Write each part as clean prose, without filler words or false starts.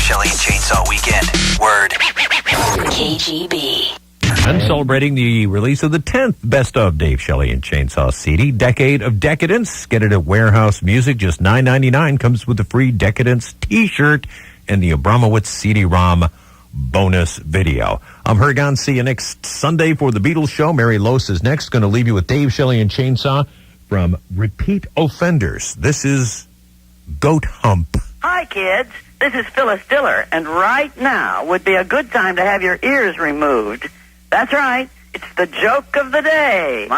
Shelley and Chainsaw Weekend. Word. KGB. And celebrating the release of the 10th Best of Dave Shelley and Chainsaw CD, Decade of Decadence. Get it at Warehouse Music, just $9.99. Comes with a free Decadence t-shirt and the Abramowitz CD-ROM bonus video. I'm Hergon. See you next Sunday for the Beatles show. Mary Lose is next. Going to leave you with Dave Shelley and Chainsaw from Repeat Offenders. This is Goat Hump. Hi, kids. This is Phyllis Diller, and right now would be a good time to have your ears removed. That's right. It's the joke of the day.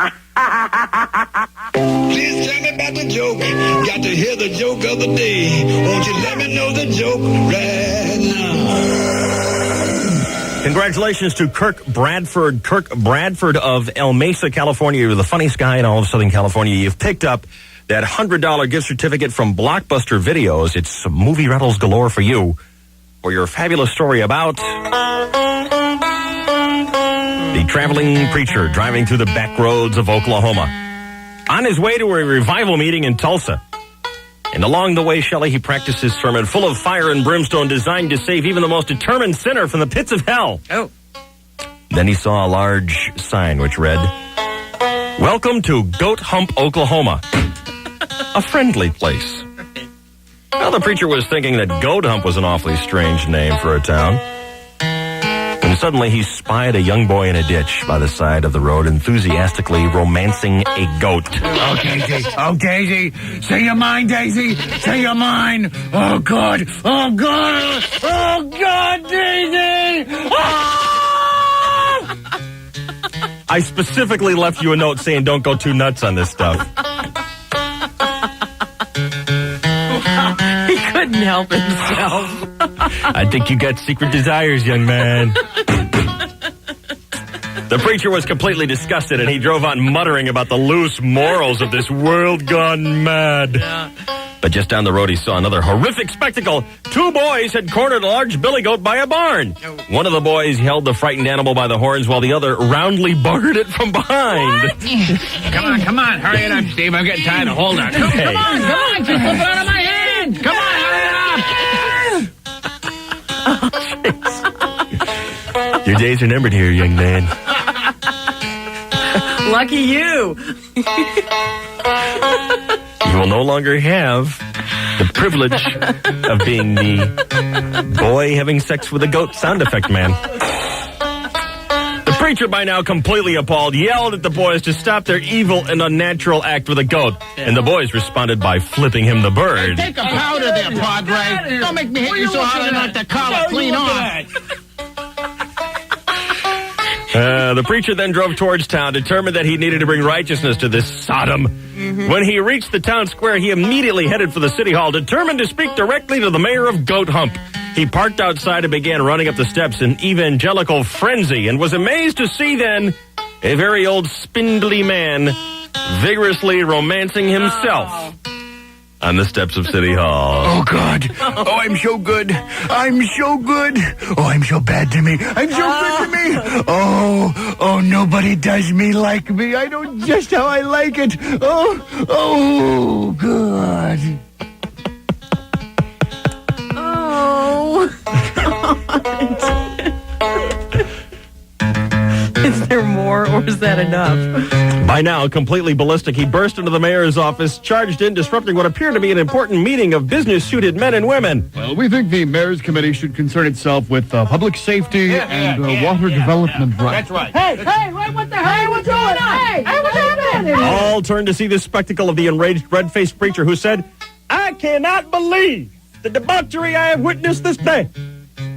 Please tell me about the joke. Got to hear the joke of the day. Won't you let me know the joke right now? Congratulations to Kirk Bradford. Kirk Bradford of El Mesa, California. You're the funniest guy in all of Southern California. You've picked up that $100 gift certificate from Blockbuster Videos. It's movie rentals galore for you. For your fabulous story about the traveling preacher driving through the back roads of Oklahoma on his way to a revival meeting in Tulsa. And along the way, Shelley, he practiced his sermon full of fire and brimstone designed to save even the most determined sinner from the pits of hell. Oh. Then he saw a large sign which read, "Welcome to Goat Hump, Oklahoma. A friendly place." Well, the preacher was thinking that Goat Hump was an awfully strange name for a town. And suddenly he spied a young boy in a ditch by the side of the road, enthusiastically romancing a goat. Oh, Daisy. Oh, Daisy. Say your mind, Daisy. Say your mind. Oh, God. Oh, God. Oh, God, Daisy. Oh! I specifically left you a note saying don't go too nuts on this stuff. He couldn't help himself. I think you got secret desires, young man. The preacher was completely disgusted, and he drove on muttering about the loose morals of this world gone mad. Yeah. But just down the road, he saw another horrific spectacle. Two boys had cornered a large billy goat by a barn. Oh. One of the boys held the frightened animal by the horns, while the other roundly buggered it from behind. Come on. Hurry it up, Steve. I'm getting tired of holding on. Come on. Just slip it out of my hand. Come on, hurry it up. Your days are numbered here, young man. Lucky you. You will no longer have the privilege of being the boy having sex with a goat sound effect man. The preacher, by now completely appalled, yelled at the boys to stop their evil and unnatural act with a goat. And the boys responded by flipping him the bird. Take a powder there, Padre. Don't make me hit you so hard I knock the collar clean off. The preacher then drove towards town, determined that he needed to bring righteousness to this Sodom. Mm-hmm. When he reached the town square, he immediately headed for the city hall, determined to speak directly to the mayor of Goat Hump. He parked outside and began running up the steps in evangelical frenzy, and was amazed to see then a very old spindly man vigorously romancing himself on the steps of City Hall. Oh, God. Oh, I'm so good. I'm so good. Oh, I'm so bad to me. I'm so good to me. Oh, nobody does me like me. I know just how I like it. Oh, God. Oh. Is there more, or is that enough? By now, completely ballistic, he burst into the mayor's office, charged in, disrupting what appeared to be an important meeting of business-suited men and women. Well, we think the mayor's committee should concern itself with public safety and water development rights. That's right. Hey, what the hell? Hey, what's going on? Hey, what's happening? All turned to see the spectacle of the enraged, red-faced preacher who said, "I cannot believe the debauchery I have witnessed this day.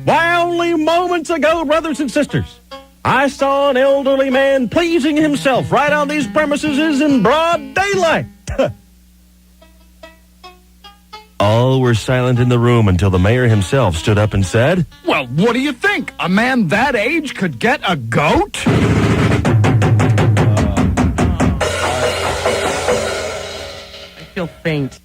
Why, only moments ago, brothers and sisters, I saw an elderly man pleasing himself right on these premises in broad daylight." All were silent in the room until the mayor himself stood up and said, Well, what do you think? A man that age could get a goat? I feel faint.